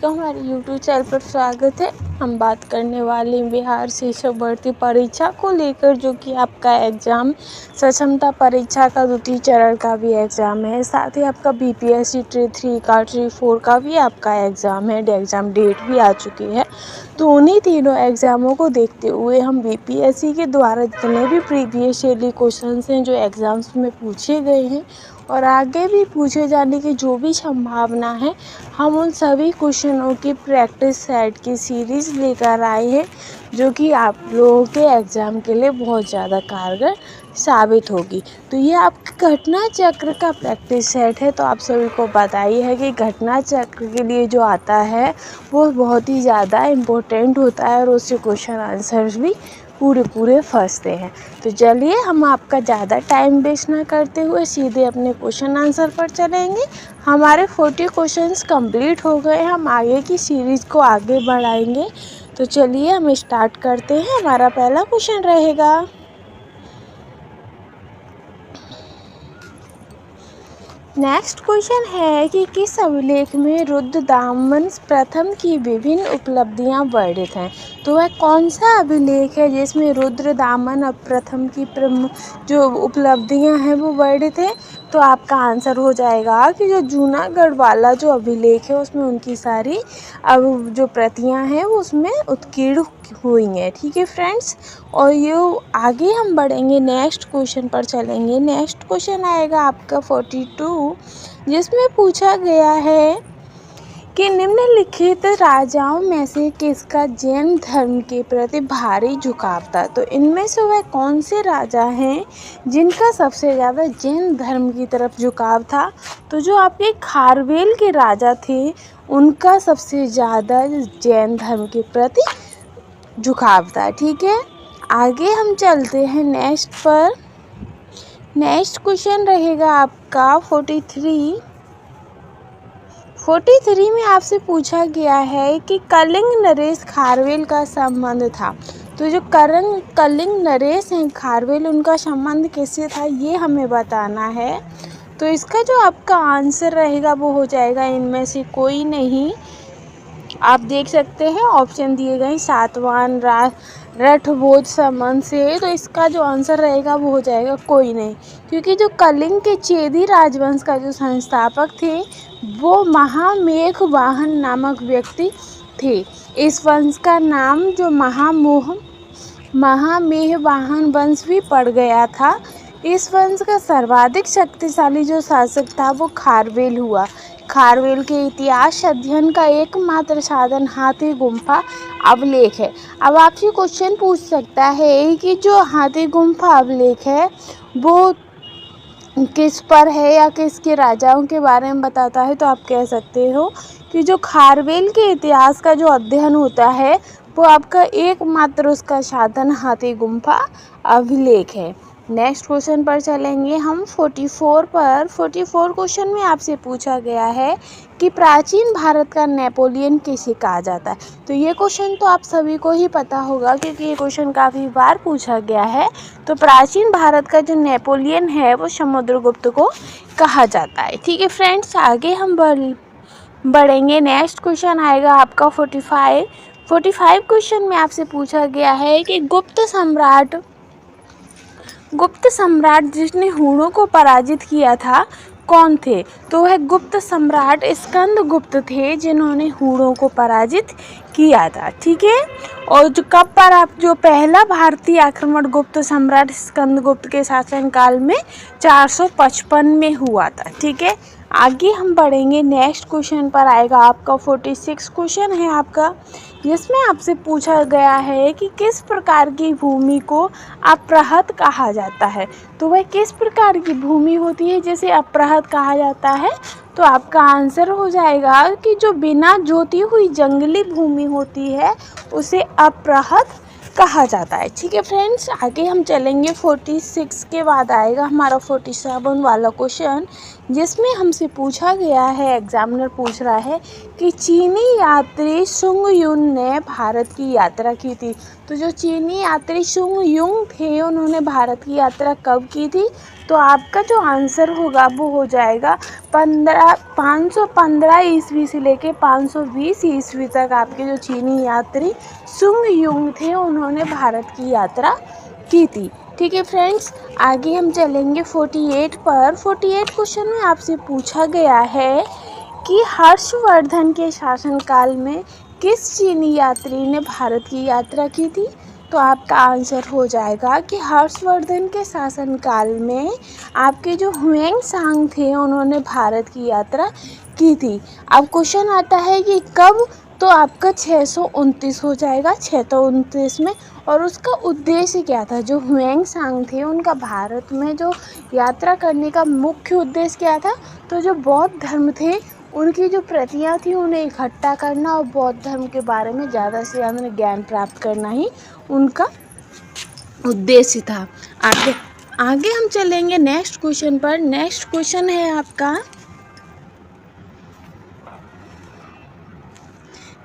का हमारे YouTube channel पर स्वागत है। हम बात करने वाले हैं बिहार शिक्षक भर्ती परीक्षा को लेकर, जो कि आपका एग्ज़ाम सक्षमता परीक्षा का द्वितीय चरण का भी एग्ज़ाम है। साथ ही आपका BPSC ट्री 3 का ट्री 4 का भी आपका एग्ज़ाम है। एग्ज़ाम डेट भी आ चुकी है। तो उन्हीं तीनों एग्ज़ामों को देखते हुए हम BPSC के द्वारा जितने भी प्रीवियस ईयरली क्वेश्चन हैं जो एग्ज़ाम्स में पूछे गए हैं और आगे भी पूछे जाने की जो भी संभावना है, हम उन सभी क्वेश्चनों की प्रैक्टिस सेट की सीरीज़ लेकर आए हैं, जो कि आप लोगों के एग्ज़ाम के लिए बहुत ज़्यादा कारगर साबित होगी। तो ये आपके घटना चक्र का प्रैक्टिस सेट है। तो आप सभी को पता ही है कि घटना चक्र के लिए जो आता है वो बहुत ही ज़्यादा इम्पोर्टेंट होता है और उससे क्वेश्चन आंसर्स भी पूरे फंसते हैं। तो चलिए हम आपका ज़्यादा टाइम वेस्ट ना करते हुए सीधे अपने क्वेश्चन आंसर पर चलेंगे। हमारे 40 क्वेश्चंस कंप्लीट हो गए। हम आगे की सीरीज़ को आगे बढ़ाएंगे। तो चलिए हम स्टार्ट करते हैं। हमारा पहला क्वेश्चन रहेगा, नेक्स्ट क्वेश्चन है कि किस अभिलेख में रुद्रदामन प्रथम की विभिन्न उपलब्धियां वर्णित हैं। तो वह कौन सा अभिलेख है जिसमें रुद्रदामन प्रथम की जो उपलब्धियां हैं वो वर्णित है। तो आपका आंसर हो जाएगा कि जो जूनागढ़ वाला जो अभिलेख है उसमें उनकी सारी अब जो प्रतियां हैं वो उसमें उत्कीर्ण हुई हैं। ठीक है फ्रेंड्स, और ये आगे हम बढ़ेंगे, नेक्स्ट क्वेश्चन पर चलेंगे। नेक्स्ट क्वेश्चन आएगा आपका 42, जिसमें पूछा गया है कि निम्नलिखित राजाओं में से किसका जैन धर्म के प्रति भारी झुकाव था। तो इनमें से वह कौन से राजा हैं जिनका सबसे ज़्यादा जैन धर्म की तरफ झुकाव था। तो जो आपके खारवेल के राजा थे उनका सबसे ज़्यादा जैन धर्म के प्रति झुकाव था। ठीक है, आगे हम चलते हैं नेक्स्ट पर। नेक्स्ट क्वेश्चन रहेगा आपका 43 में आपसे पूछा गया है कि कलिंग नरेश खारवेल का संबंध था। तो जो कलिंग नरेश हैं खारवेल, उनका संबंध किससे था ये हमें बताना है। तो इसका जो आपका आंसर रहेगा वो हो जाएगा इनमें से कोई नहीं। आप देख सकते हैं ऑप्शन दिए गए सातवाहन रठभोज संबंध से। तो इसका जो आंसर रहेगा वो हो जाएगा कोई नहीं, क्योंकि जो कलिंग के चेदी राजवंश का जो संस्थापक थे वो महामेघवाहन नामक व्यक्ति थे। इस वंश का नाम जो महामेघवाहन वंश भी पड़ गया था। इस वंश का सर्वाधिक शक्तिशाली जो शासक था वो खारवेल हुआ। खारवेल के इतिहास अध्ययन का एकमात्र साधन हाथी गुम्फा अभिलेख है। अब आपसे क्वेश्चन पूछ सकता है कि जो हाथी गुम्फा अभिलेख है वो किस पर है या किसके राजाओं के बारे में बताता है। तो आप कह सकते हो कि जो खारवेल के इतिहास का जो अध्ययन होता है वो आपका एकमात्र उसका साधन हाथी गुम्फा अभिलेख है। नेक्स्ट क्वेश्चन पर चलेंगे हम 44 पर। 44 क्वेश्चन में आपसे पूछा गया है कि प्राचीन भारत का नेपोलियन किसे कहा जाता है। तो ये क्वेश्चन तो आप सभी को ही पता होगा क्योंकि ये क्वेश्चन काफ़ी बार पूछा गया है। तो प्राचीन भारत का जो नेपोलियन है वो समुद्रगुप्त को कहा जाता है। ठीक है फ्रेंड्स, आगे हम बढ़ेंगे। नेक्स्ट क्वेश्चन आएगा आपका 45 क्वेश्चन में आपसे पूछा गया है कि गुप्त सम्राट जिसने हुणों को पराजित किया था कौन थे। तो वह गुप्त सम्राट स्कंदगुप्त थे जिन्होंने हुणों को पराजित किया था। ठीक है, और जो पहला भारतीय आक्रमण गुप्त सम्राट स्कंदगुप्त के शासनकाल में 455 में हुआ था। ठीक है, आगे हम बढ़ेंगे। नेक्स्ट क्वेश्चन पर आएगा आपका 46 क्वेश्चन है आपका, जिसमें आपसे पूछा गया है कि किस प्रकार की भूमि को अप्रहत कहा जाता है। तो वह किस प्रकार की भूमि होती है जिसे अप्रहत कहा जाता है। तो आपका आंसर हो जाएगा कि जो बिना जोती हुई जंगली भूमि होती है उसे अप्रहत कहा जाता है। ठीक है फ्रेंड्स, आगे हम चलेंगे। 46 के बाद आएगा हमारा 47 वाला क्वेश्चन, जिसमें हमसे पूछा गया है, एग्जामिनर पूछ रहा है कि चीनी यात्री सुंग युन ने भारत की यात्रा की थी। तो जो चीनी यात्री सुंग युन थे उन्होंने भारत की यात्रा कब की थी? तो आपका जो आंसर होगा वो हो जाएगा 515 ईस्वी से लेके 520 ईस्वी तक आपके जो चीनी यात्री सुंग युन थे उन्होंने भारत की यात्रा की थी। ठीक है फ्रेंड्स, आगे हम चलेंगे 48 पर। 48 क्वेश्चन में आपसे पूछा गया है कि हर्षवर्धन के शासनकाल में किस चीनी यात्री ने भारत की यात्रा की थी? तो आपका आंसर हो जाएगा कि हर्षवर्धन के शासनकाल में आपके जो हुएंग सांग थे उन्होंने भारत की यात्रा की थी। अब क्वेश्चन आता है कि कब? तो आपका 629 हो जाएगा, 629 में। और उसका उद्देश्य क्या था? जो हुएंग सांग थे उनका भारत में जो यात्रा करने का मुख्य उद्देश्य क्या था? तो जो बौद्ध धर्म थे उनकी जो प्रतियां थी उन्हें इकट्ठा करना और बौद्ध धर्म के बारे में ज़्यादा से ज़्यादा ज्ञान प्राप्त करना ही उनका उद्देश्य था। आगे हम चलेंगे नेक्स्ट क्वेश्चन पर। नेक्स्ट क्वेश्चन है आपका,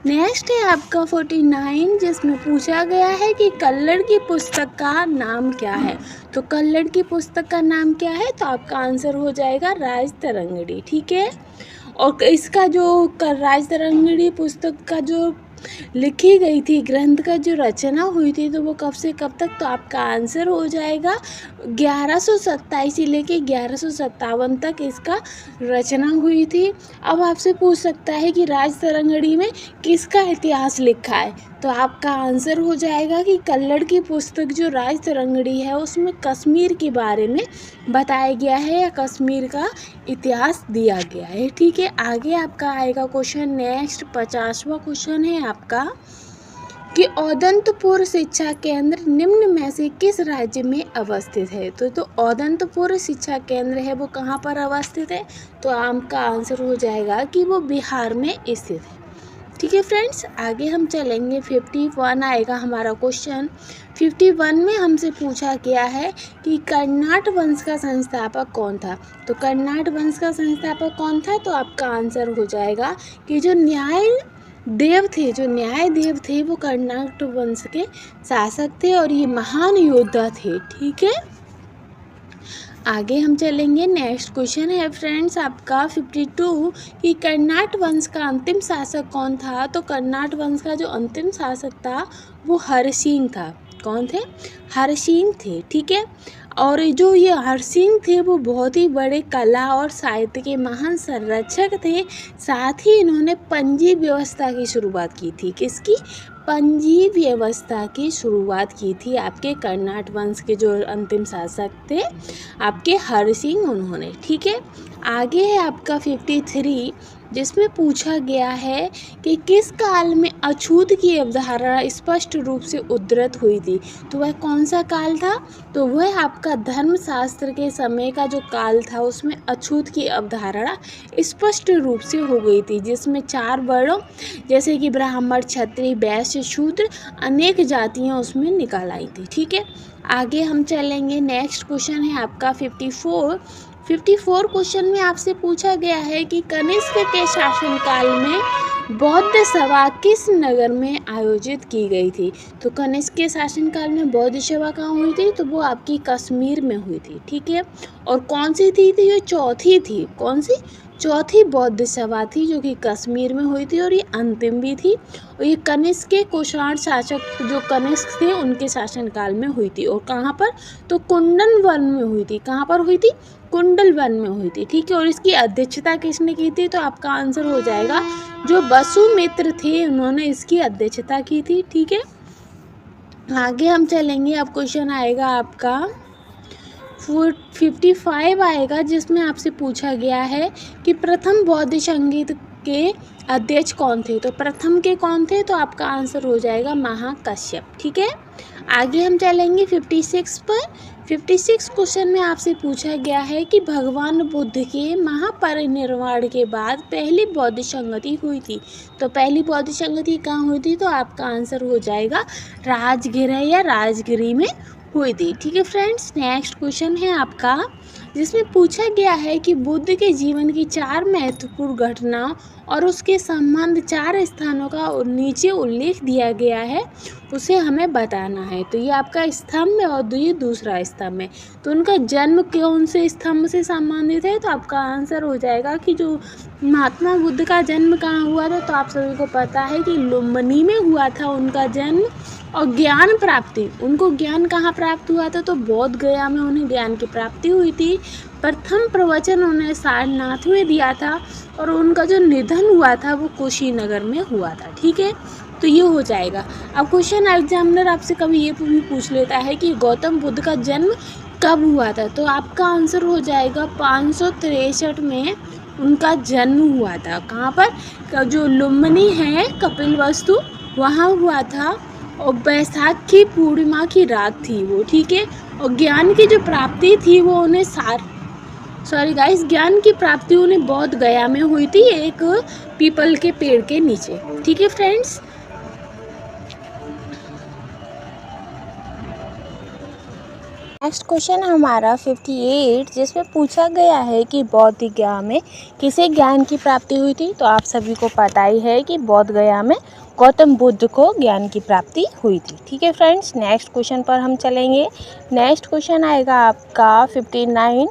नेक्स्ट है आपका 49, जिसमें पूछा गया है कि कल्लड़ की पुस्तक का नाम क्या है? तो कल्लड़ की पुस्तक का नाम क्या है? तो आपका आंसर हो जाएगा राजतरंगिणी। ठीक है, और इसका जो राजतरंगिणी पुस्तक का जो लिखी गई थी, ग्रंथ का जो रचना हुई थी, तो वो कब से कब तक? तो आपका आंसर हो जाएगा 1127 से लेके 1157 तक इसका रचना हुई थी। अब आपसे पूछ सकता है कि राजतरंगिणी में किसका इतिहास लिखा है? तो आपका आंसर हो जाएगा कि कल्लड़ की पुस्तक जो राजतरंगिणी है उसमें कश्मीर के बारे में बताया गया है या कश्मीर का इतिहास दिया गया है। ठीक है, आगे आपका आएगा क्वेश्चन नेक्स्ट 50वां क्वेश्चन है आपका कि औदंतपुर शिक्षा केंद्र निम्न में से किस राज्य में अवस्थित है? तो औदंतपुर शिक्षा केंद्र है वो कहाँ पर अवस्थित है? तो आपका आंसर हो जाएगा कि वो बिहार में स्थित है। ठीक है फ्रेंड्स, आगे हम चलेंगे 51 आएगा हमारा क्वेश्चन। 51 में हमसे पूछा गया है कि कर्नाट वंश का संस्थापक कौन था? तो कर्नाट वंश का संस्थापक कौन था? तो आपका आंसर हो जाएगा कि जो न्यायदेव थे वो कर्नाट वंश के शासक थे और ये महान योद्धा थे। ठीक है, आगे हम चलेंगे नेक्स्ट क्वेश्चन है फ्रेंड्स आपका 52 कि कर्नाट वंश का अंतिम शासक कौन था? तो कर्नाट वंश का जो अंतिम शासक था वो हरसिंह था। कौन थे? हरसिंह थे। ठीक है, और जो ये हरसिंह थे वो बहुत ही बड़े कला और साहित्य के महान संरक्षक थे। साथ ही इन्होंने पंजी व्यवस्था की शुरुआत की थी। किसकी? पंजी व्यवस्था की शुरुआत की थी आपके कर्नाट वंश के जो अंतिम शासक थे आपके हरसिंह, उन्होंने। ठीक है, आगे है आपका 53 जिसमें पूछा गया है कि किस काल में अछूत की अवधारणा स्पष्ट रूप से उद्धृत हुई थी? तो वह कौन सा काल था? तो वह आपका धर्मशास्त्र के समय का जो काल था उसमें अछूत की अवधारणा स्पष्ट रूप से हो गई थी, जिसमें 4 वर्णों जैसे कि ब्राह्मण, क्षत्रिय, वैश्य, शूद्र अनेक जातियाँ उसमें निकाल आई थी। ठीक है, आगे हम चलेंगे नेक्स्ट क्वेश्चन है आपका 54 क्वेश्चन में आपसे पूछा गया है कि कनिष्क के शासनकाल में बौद्ध सभा किस नगर में आयोजित की गई थी? तो कनिष्क के शासनकाल में बौद्ध सभा कहाँ हुई थी? तो वो आपकी कश्मीर में हुई थी। ठीक है, और कौन सी थी? ये चौथी थी। कौन सी? चौथी बौद्ध सभा थी जो कि कश्मीर में हुई थी और ये अंतिम भी थी। और ये कनिष्क के कुषाण शासक जो कनिष्क थे उनके शासनकाल में हुई थी। और कहाँ पर? तो कुंडल वन में हुई थी। कहाँ पर हुई थी? कुंडल वन में हुई थी। ठीक है, और इसकी अध्यक्षता किसने की थी? तो आपका आंसर हो जाएगा जो वसुमित्र थे उन्होंने इसकी अध्यक्षता की थी। ठीक है, आगे हम चलेंगे। अब क्वेश्चन आएगा आपका 55 आएगा जिसमें आपसे पूछा गया है कि प्रथम बौद्ध संगीत के अध्यक्ष कौन थे? तो प्रथम के कौन थे? तो आपका आंसर हो जाएगा महाकश्यप। ठीक है, आगे हम चलेंगे 56 पर। 56 क्वेश्चन में आपसे पूछा गया है कि भगवान बुद्ध के महापरिनिर्वाण के बाद पहली बौद्ध संगति हुई थी। तो पहली बौद्ध संगति कहाँ हुई थी? तो आपका आंसर हो जाएगा राजगिर या राजगिरी में हुई थी। ठीक है फ्रेंड्स, नेक्स्ट क्वेश्चन है आपका जिसमें पूछा गया है कि बुद्ध के जीवन की 4 महत्वपूर्ण घटनाओं और उसके संबंध 4 स्थानों का नीचे उल्लेख दिया गया है, उसे हमें बताना है। तो ये आपका स्तंभ है और ये दूसरा स्तंभ है। तो उनका जन्म कौन से स्तंभ से संबंधित है? तो आपका आंसर हो जाएगा कि जो महात्मा बुद्ध का जन्म कहाँ हुआ था, तो आप सभी को पता है कि लुम्बिनी में हुआ था उनका जन्म। और ज्ञान प्राप्ति, उनको ज्ञान कहाँ प्राप्त हुआ था? तो बोध गया में उन्हें ज्ञान की प्राप्ति हुई थी। प्रथम प्रवचन उन्हें सारनाथ में दिया था और उनका जो निधन हुआ था वो कुशीनगर में हुआ था। ठीक है, तो ये हो जाएगा। अब क्वेश्चन एग्जामिनर आपसे कभी ये भी पूछ लेता है कि गौतम बुद्ध का जन्म कब हुआ था, तो आपका आंसर हो जाएगा 563 में उनका जन्म हुआ था। कहाँ पर? जो लुम्बिनी है कपिलवस्तु, वहाँ हुआ था। और बैसाख की पूर्णिमा की रात थी वो। ठीक है, और ज्ञान की जो प्राप्ति थी वो उन्हें ज्ञान की प्राप्ति उन्हें बोध गया में हुई थी, एक पीपल के पेड़ के नीचे। ठीक है फ्रेंड्स। नेक्स्ट क्वेश्चन हमारा 58, जिसमें पूछा गया है कि बौद्ध गया में किसे ज्ञान की प्राप्ति हुई थी। तो आप सभी को पता ही है कि बौद्ध गया में गौतम बुद्ध को ज्ञान की प्राप्ति हुई थी। ठीक है फ्रेंड्स, नेक्स्ट क्वेश्चन पर हम चलेंगे। नेक्स्ट क्वेश्चन आएगा आपका 59।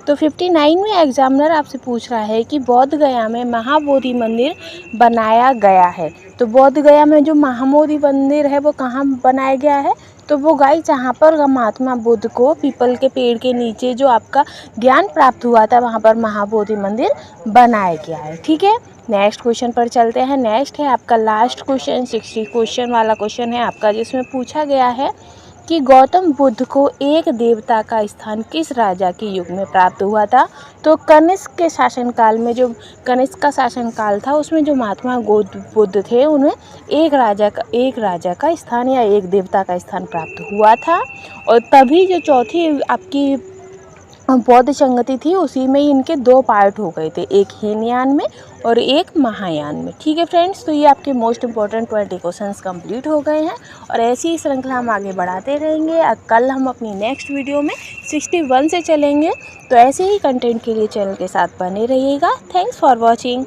तो 59 में एग्जामिनर आपसे पूछ रहा है कि बौद्ध गया में महाबोधि मंदिर बनाया गया है। तो बौद्ध गया में जो महाबोधि मंदिर है वो कहाँ बनाया गया है? तो वो गाइस जहाँ पर महात्मा बुद्ध को पीपल के पेड़ के नीचे जो आपका ज्ञान प्राप्त हुआ था, वहाँ पर महाबोधि मंदिर बनाया गया है। ठीक है, नेक्स्ट क्वेश्चन पर चलते हैं। नेक्स्ट है आपका लास्ट क्वेश्चन, 60 क्वेश्चन वाला क्वेश्चन है आपका, जिसमें पूछा गया है कि गौतम बुद्ध को एक देवता का स्थान किस राजा के युग में प्राप्त हुआ था। तो कनिष्क के शासनकाल में, जो कनिष्क का शासनकाल था, उसमें जो महात्मा बुद्ध थे उन्हें एक राजा का स्थान या एक देवता का स्थान प्राप्त हुआ था। और तभी जो चौथी आपकी बौद्ध संगति थी, उसी में ही इनके 2 पार्ट हो गए थे, एक हीनयान में और एक महायान में। ठीक है फ्रेंड्स, तो ये आपके मोस्ट इंपॉर्टेंट 20 क्वेश्चंस कंप्लीट हो गए हैं और ऐसी ही श्रृंखला हम आगे बढ़ाते रहेंगे। कल हम अपनी नेक्स्ट वीडियो में 61 से चलेंगे। तो ऐसे ही कंटेंट के लिए चैनल के साथ बने रहिएगा। Thanks for watching.